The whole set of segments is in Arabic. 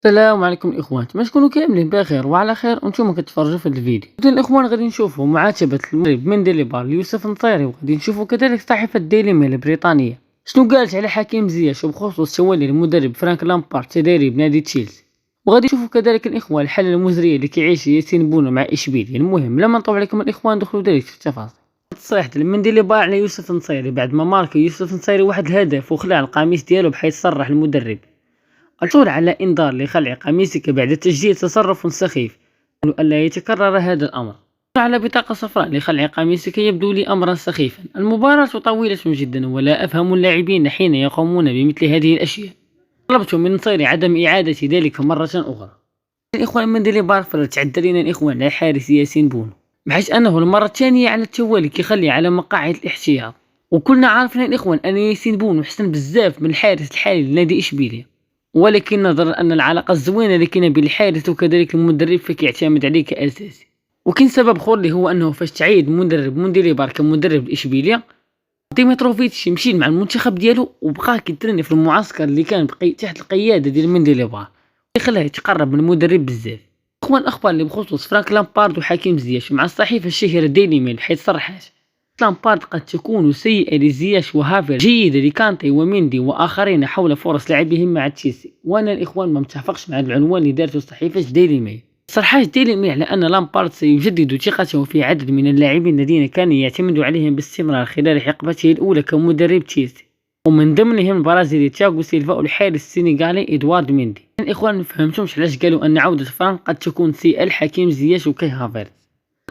السلام عليكم الاخوان، ما تكونوا كاملين بخير وعلى خير وانتم كتفرجوا في هذا الفيديو. اذا الاخوان غادي نشوفوا معاتبه المدرب منديليبار ليوسف نصيري، وغادي نشوفوا كذلك صحيفه ديلي ميل البريطانيه شنو قالت على حكيم زياش وبخصوص تولي المدرب فرانك لامبارد تدريب نادي تشيلسي. وغادي نشوفوا كذلك الاخوان الحاله المزريه اللي كيعيش ياسين بونو مع اشبيليه. المهم لما نطول عليكم الاخوان دخلوا ديريكت في التفاصيل. تصريح منديليبار على يوسف نصيري بعد ما مارك يوسف نصيري واحد الهدف وخلع القميص ديالو، بحيث صرح المدرب الحصول على إنذار لخلع قميصك بعد تسجيل تصرف سخيف ألا يتكرر هذا الأمر. على بطاقة صفراء لخلع قميصك يبدو لي أمرا سخيفا. المباراة طويلة جدا ولا أفهم اللاعبين حين يقومون بمثل هذه الأشياء. طلبت من نصيري عدم إعادة ذلك مرة أخرى. الإخوان منديليبار تعدى لنا الإخوان على الحارس ياسين بونو، بحيث أنه المرة الثانية على التوالي كيخلي على مقاعد الاحتياط. وكلنا عارفين الإخوان أن ياسين بونو حسن بزاف من الحارس الحالي لنادي إشبيلية، ولكن نظرا أن العلاقة الزوينة اللي كاينه بين الحارس وكذلك المدرب فكيعتمد عليه كأساسي. وكاين سبب اخر اللي هو انه فاش تعيد مدرب منديليبار كمدرب الاشبيليه، ديمتروفيتش مشي مع المنتخب ديالو وبقى كيتريني في المعسكر اللي كان تحت القياده ديال منديليبار، اللي خلاه يتقرب من المدرب بزاف. اخوان الاخبار اللي بخصوص فرانك لامبارد وحكيم زياش مع الصحيفه الشهيره ديلي ميل، بحيث صرحت لامبارد قد تكون سيئة لزياش وهافر، جيدة لكانتي وميندي وآخرين حول فرص لعبهم مع تشيلسي. وأنا الإخوان ما متفقش مع العنوان اللي دارته صحيفة ديلي ميل. صرحات ديلي ميل على أن لامبارد سيجدد ثقته في عدد من اللاعبين الذين كان يعتمد عليهم باستمرار خلال حقبته الأولى كمدرب تشيلسي، ومن ضمنهم البرازيلي تياغو سيلفا والحارس السنغالي إدوارد ميندي. الإخوان ما فهمتهمش علاش قالوا أن عودة فرانك قد تكون سيئة لحكيم زياش وكاي هافرتز،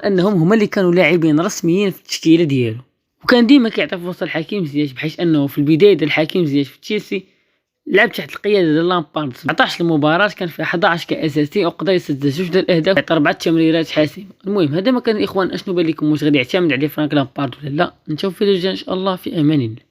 انهم هما اللي كانوا لاعبين رسميين في التشكيله ديالو، وكان ديما كيعطي فرصه لحكيم زياش، بحيث انه في البدايه ديال حكيم زياش في تشيلسي لعب تحت القياده ديال لامبارد 17 المباراه، كان في 11 كاساسي وقدر يسجل 2 ديال الاهداف ويعطي 4 تمريرات حاسمه. المهم هذا ما كان الاخوان. اشنو بان لكم؟ واش غادي يعتمد عليه فرانك لامبارد ولا لا؟ نشوف في الفيديو ان شاء الله. في امان الله.